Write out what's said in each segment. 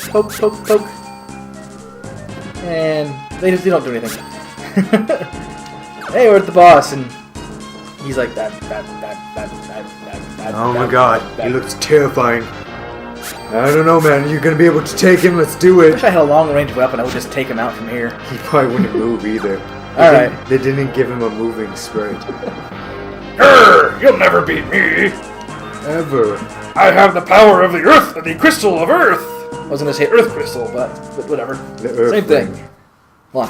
Poke, poke, poke. And they don't do anything. Hey, we're at the boss, and he's like that. Oh my god, he looks terrifying. I don't know, man. You're gonna be able to take him. Let's do I it. wish I had a long-range weapon. I would just take him out from here. He probably wouldn't move either. Alright. They didn't give him a moving sprite. You'll never beat me! Ever. I have the power of the earth, the crystal of earth! I was gonna say Earth Crystal, but whatever. The Earth Same thing. thing. Come on.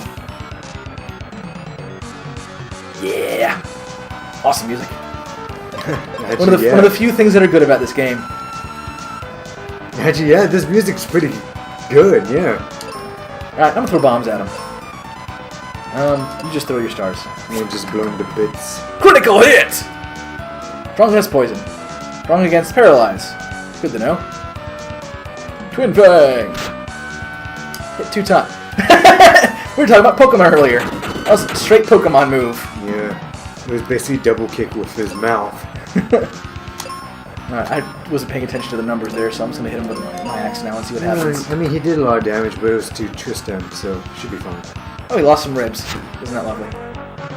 Yeah! Awesome music. Actually, One of the few things that are good about this game. Actually, yeah, this music's pretty good, yeah. Alright, I'm gonna throw bombs at him. You just throw your stars. You're just blowing to bits. Critical hit! Strong against poison. Strong against paralyze. Good to know. Twin Fang! Hit 2 times. We were talking about Pokemon earlier. That was a straight Pokemon move. Yeah. It was basically double kick with his mouth. Alright, I wasn't paying attention to the numbers there, so I'm just gonna hit him with my axe now and see what happens. I mean, he did a lot of damage, but it was to Tristan, so should be fine. Oh, he lost some ribs. Isn't that lovely?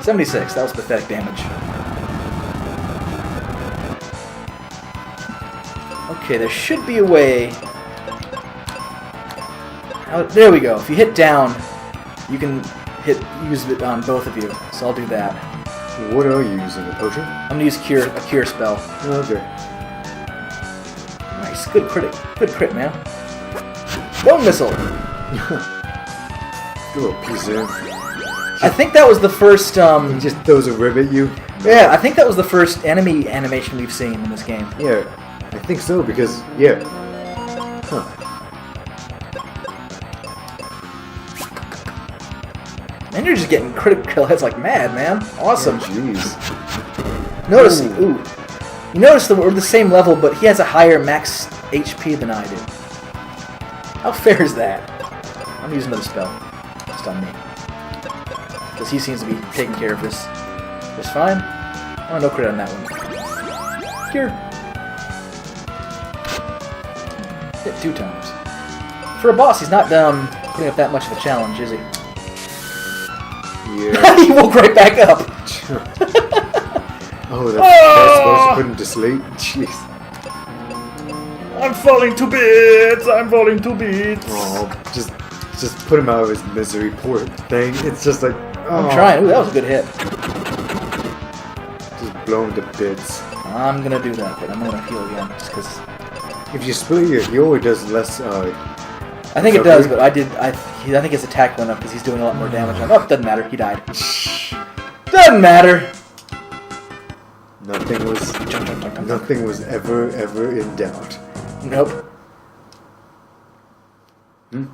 76, that was pathetic damage. Okay, there should be a way... there we go. If you hit down, you can use it on both of you. So I'll do that. What are you using, a potion? I'm gonna use a cure spell. Okay. Nice, good crit, man. Bone missile. Throw a piece in. I think that was the first. He just throws a rib at you. Yeah, I think that was the first enemy animation we've seen in this game. Yeah, I think so because yeah. Huh. And you're just getting critical hits like mad, man. Awesome. Oh, jeez. Notice, ooh. You notice that we're the same level, but he has a higher max HP than I do. How fair is that? I'm using another spell. Just on me. Because he seems to be taking care of this just fine. Oh, no crit on that one. Cure. Hit 2 times. For a boss, he's not putting up that much of a challenge, is he? Yeah. He woke right back up. Oh, that's supposed to put him to sleep. Jeez. I'm falling to bits! I'm falling to bits! Oh, just put him out of his misery, poor thing. It's just like, oh. I'm trying. Ooh, that was a good hit. Just blow him to bits. I'm gonna do that, but I'm gonna heal again, just because. If you split your heal, it does less. I think it does, but I think his attack went up because he's doing a lot more damage. Oh, doesn't matter. He died. Doesn't matter. Nothing was ever in doubt. Nope. Hmm?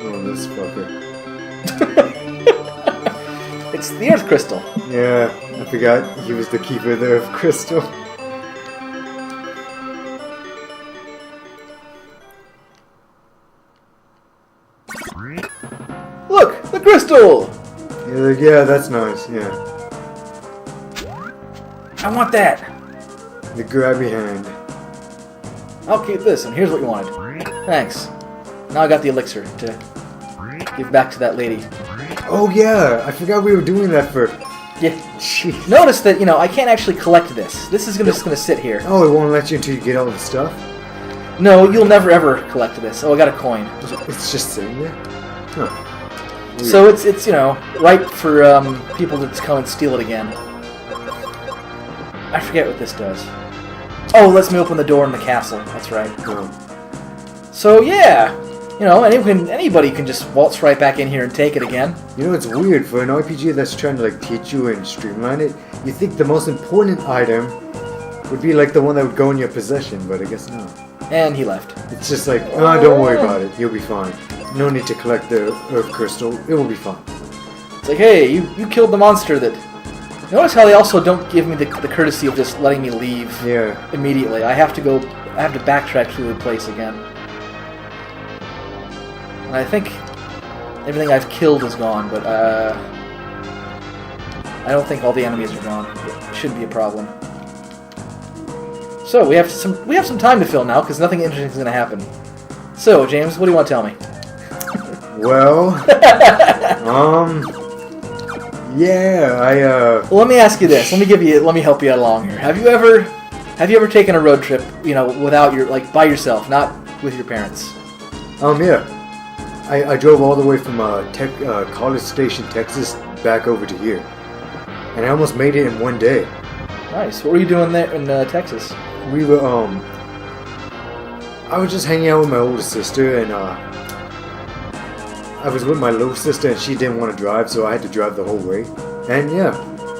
Oh, this fucker. It's the Earth Crystal. Yeah, I forgot he was the keeper of the Earth Crystal. Look, the crystal. You're like, yeah, that's nice. Yeah, I want that. the grabby hand. I'll keep this, and here's what you wanted. Thanks. Now I got the elixir to give back to that lady. Oh yeah, I forgot we were doing that for. Yeah. Jeez. Notice that, I can't actually collect this. This is just gonna sit here. Oh, it won't let you until you get all the stuff. No, you'll never ever collect this. Oh, I got a coin. It's just sitting there. Huh. Weird. So it's ripe for people to come and steal it again. I forget what this does. Oh, it lets me open the door in the castle. That's right. Oh. So yeah, anybody can just waltz right back in here and take it again. You know, it's weird for an RPG that's trying to teach you and streamline it. You think the most important item would be the one that would go in your possession, but I guess not. And he left. It's just don't worry about it. You'll be fine. No need to collect the Earth Crystal. It will be fine. It's like, hey, you killed the monster that... Notice how they also don't give me the courtesy of just letting me leave immediately. I have to backtrack through the place again. And I think everything I've killed is gone, but I don't think all the enemies are gone. It shouldn't be a problem. So we have some time to fill now because nothing interesting is going to happen. So James, what do you want to tell me? Well, yeah, Well, let me ask you this. Let me help you along here. Have you ever taken a road trip, without by yourself, not with your parents? yeah. I drove all the way from College Station, Texas, back over to here, and I almost made it in one day. Nice. What were you doing there in Texas? We were I was just hanging out with my older sister, and I was with my little sister, and she didn't want to drive, so I had to drive the whole way. And yeah,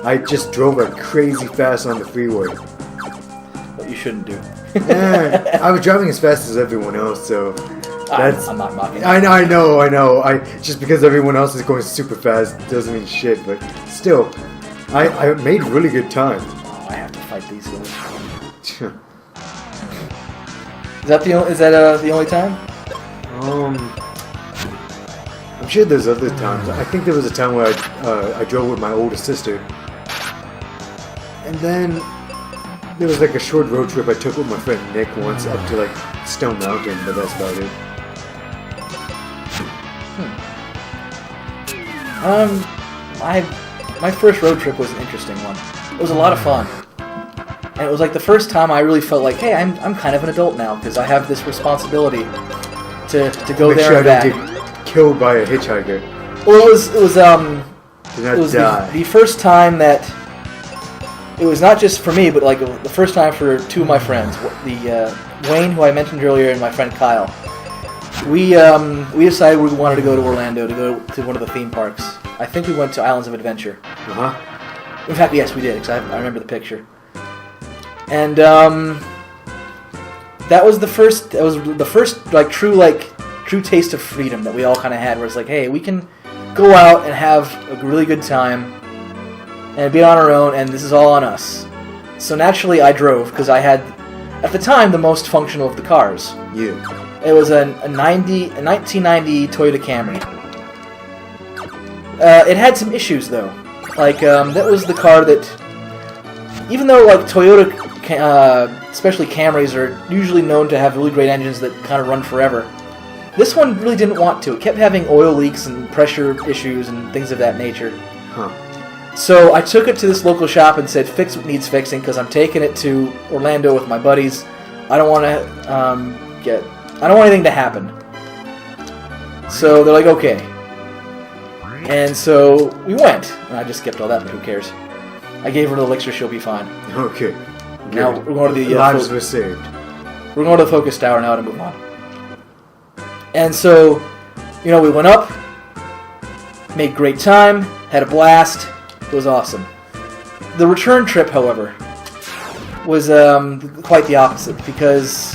I just drove like crazy fast on the freeway. What you shouldn't do. I was driving as fast as everyone else, so that's. I'm not mocking. I know. Just because everyone else is going super fast doesn't mean shit, but still, I made really good time. Oh, I have to fight these guys. Is that the only time? I'm sure there's other times. I think there was a time where I drove with my older sister, and then there was like a short road trip I took with my friend Nick once up to like Stone Mountain, but that's about it. My first road trip was an interesting one. It was a lot of fun. And it was like the first time I really felt like, hey, I'm kind of an adult now because I have this responsibility to go Make there sure and I back. don't get killed by a hitchhiker. Well, it was Do not die. the first time that it was not just for me, but like the first time for two of my friends, the Wayne, who I mentioned earlier, and my friend Kyle. We decided we wanted to go to Orlando to go to one of the theme parks. I think we went to Islands of Adventure. In fact, yes, we did, because I remember the picture. And that was the first like true taste of freedom that we all kind of had, where it's like, hey, we can go out and have a really good time and be on our own, and this is all on us. So naturally, I drove because I had, at the time, the most functional of the cars. Yeah. It was a 1990 Toyota Camry. It had some issues though. Like that was the car that, even though like Toyota, especially Camrys, are usually known to have really great engines that kind of run forever, this one really didn't want to. It kept having oil leaks and pressure issues and things of that nature. Huh. So I took it to this local shop and said, fix what needs fixing, because I'm taking it to Orlando with my buddies. I don't want to I don't want anything to happen. So they're like, okay. And so we went. And I just skipped all that, but who cares? I gave her the elixir, she'll be fine. Okay. Now we're going to the lives were saved. We're going to the focus tower now to move on. And so, we went up, made great time, had a blast. It was awesome. The return trip, however, was quite the opposite, because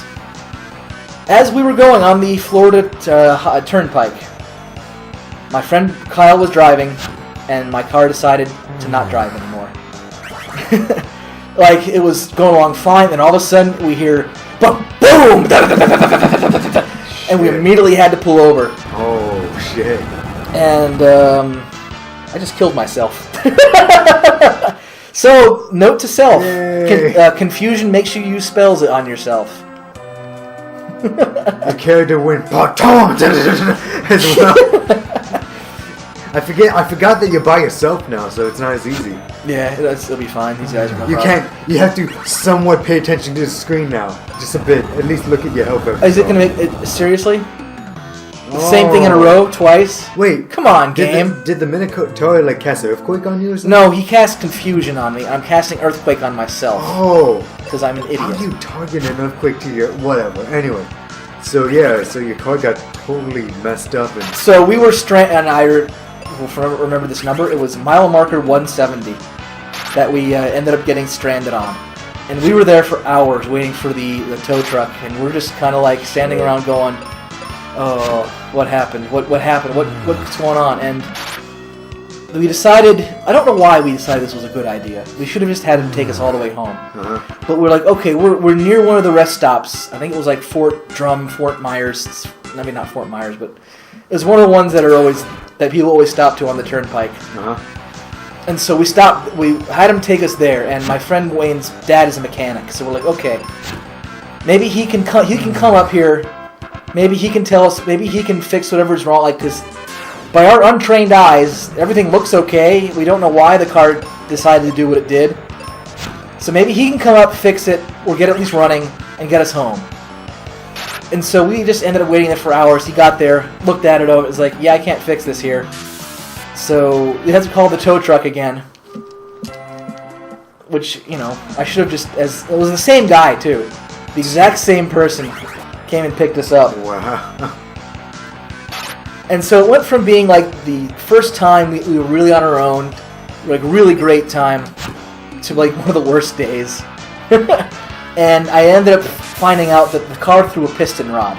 as we were going on the Florida Turnpike, my friend Kyle was driving, and my car decided to not drive anymore. Like, it was going along fine, and all of a sudden we hear boom, and we immediately had to pull over. Oh, shit. And I just killed myself. So, note to self, confusion makes you use spells on yourself. The character went Baton as well. I forgot that you're by yourself now, so it's not as easy. Yeah, it'll be fine. These guys are no You problem. you have to somewhat pay attention to the screen now. Just a bit. At least look at your health. Is it going to make it seriously? The same thing in a row, twice? Wait. Come on, game. Did the Minotaur like cast Earthquake on you or something? No, he cast Confusion on me. I'm casting Earthquake on myself. Oh. Because I'm an idiot. How do you target an Earthquake to your... Whatever. Anyway. So yeah, so your car got totally messed up and... So we were stranded, and I will remember this number. It was mile marker 170 that we ended up getting stranded on. And we were there for hours waiting for the tow truck, and we're just kind of like standing around going, oh, what happened? What happened? What's going on? And we decided, I don't know why we decided this was a good idea. We should have just had him take us all the way home. But we're like, okay, we're near one of the rest stops. I think it was like Fort Myers. I mean, not Fort Myers, but it was one of the ones that people always stop to on the turnpike. And so we stopped. We had him take us there, and my friend Wayne's dad is a mechanic. So we're like, okay, maybe he can come. He can come up here. Maybe he can tell us. Maybe he can fix whatever's wrong. Like, because by our untrained eyes, everything looks okay. We don't know why the car decided to do what it did. So maybe he can come up, fix it, or get it at least running, and get us home. And so we just ended up waiting there for hours. He got there, looked at it, it was like, yeah, I can't fix this here. So we had to call the tow truck again. Which, you know, I should have just... It was the same guy, too. The exact same person came and picked us up. Wow. And so it went from being like the first time we were really on our own, like really great time, to like one of the worst days. And I ended up finding out that the car threw a piston rod.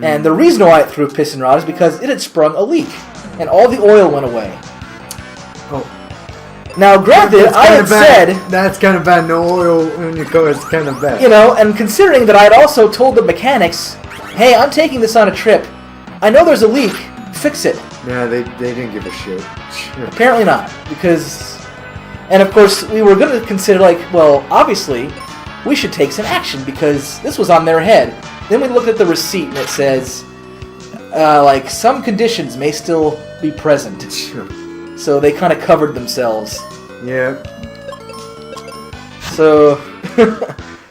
And the reason why it threw a piston rod is because it had sprung a leak. And all the oil went away. Oh. Now, granted, I had said... That's kind of bad. No oil in your car is kind of bad. You know, and considering that I had also told the mechanics, hey, I'm taking this on a trip. I know there's a leak. Fix it. Yeah, they didn't give a shit. Apparently not. Because... And of course, we were going to consider, like, well, obviously, we should take some action because this was on their head. Then we looked at the receipt and it says, like, some conditions may still be present. So they kind of covered themselves. Yeah. So,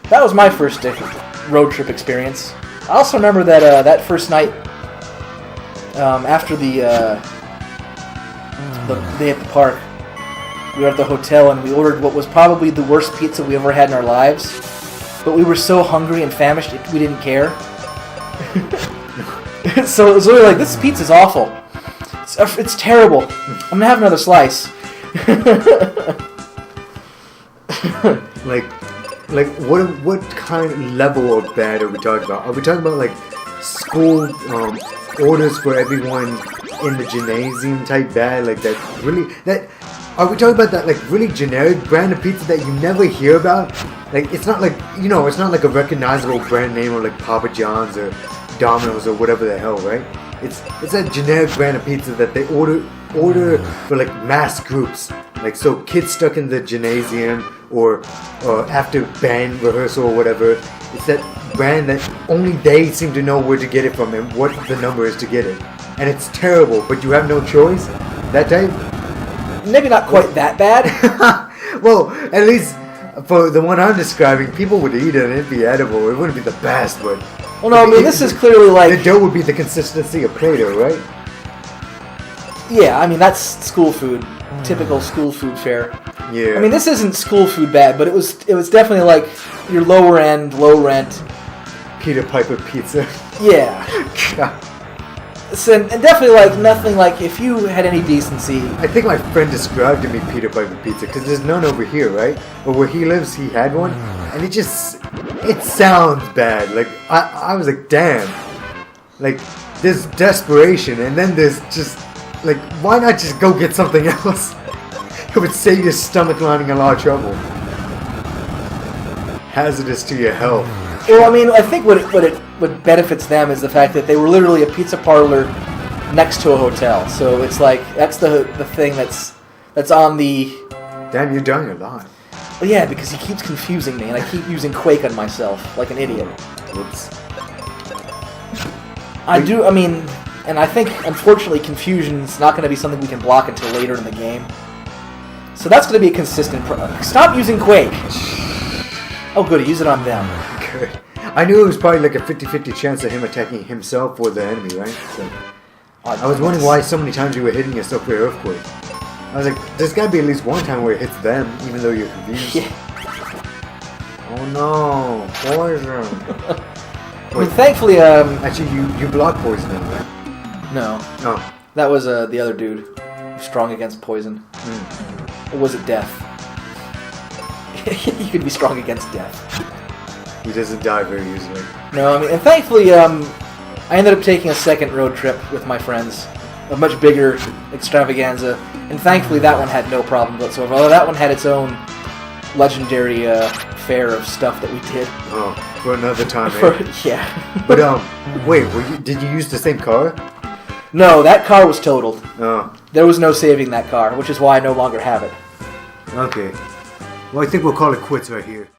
that was my first road trip experience. I also remember that that first night, after the day at the park, we were at the hotel and we ordered what was probably the worst pizza we ever had in our lives. But we were so hungry and famished, we didn't care. So it was really like, this pizza's awful. It's terrible. I'm gonna have another slice. like what kind of level of bad are we talking about? Are we talking about like school orders for everyone in the gymnasium type bad? Like that really that? Are we talking about that like really generic brand of pizza that you never hear about? Like it's not like it's not like a recognizable brand name or like Papa John's or Domino's or whatever the hell, right? It's that generic brand of pizza that they order for like mass groups, like so kids stuck in the gymnasium or after band rehearsal or whatever. It's that brand that only they seem to know where to get it from and what the number is to get it, and it's terrible, but you have no choice. That type. Maybe not quite that bad. Well, at least for the one I'm describing, people would eat it and it'd be edible. It wouldn't be the best, but... Well, no, I mean, this is clearly like... The dough would be the consistency of Play-Doh, right? Yeah, I mean, that's school food. Typical school food fare. Yeah. I mean, this isn't school food bad, but it was definitely like your lower end, low rent... Peter Piper pizza. Yeah. So, and definitely like nothing like if you had any decency. I think my friend described to me Peter Piper pizza because there's none over here, right? But where he lives, he had one, and it sounds bad. Like I was like, damn. Like there's desperation, and then there's just like, why not just go get something else? It would save your stomach lining a lot of trouble. Hazardous to your health. Well, I mean, I think what benefits them is the fact that they were literally a pizza parlor next to a hotel. So it's like that's the thing that's on the. Damn, you're dying a lot. Well, yeah, because he keeps confusing me, and I keep using Quake on myself like an idiot. Whoops. I mean, and I think unfortunately confusion's not going to be something we can block until later in the game. So that's going to be a consistent. Stop using Quake. Oh, good, use it on them. Good. I knew it was probably like a 50-50 chance of him attacking himself or the enemy, right? So I was wondering why so many times you were hitting yourself with Earthquake. I was like, there's got to be at least one time where it hits them, even though you're confused. Yeah. Oh no, poison. I mean, thankfully, Actually, you block poison, right? No. Oh. That was the other dude, strong against poison. Or was it death? He could be strong against death. He doesn't die very easily. No, I mean, and thankfully, I ended up taking a second road trip with my friends, a much bigger extravaganza, and thankfully that one had no problem whatsoever. Although that one had its own legendary fare of stuff that we did. Oh, for another time, Yeah. But wait, did you use the same car? No, that car was totaled. Oh. There was no saving that car, which is why I no longer have it. Okay. Well, I think we'll call it quits right here.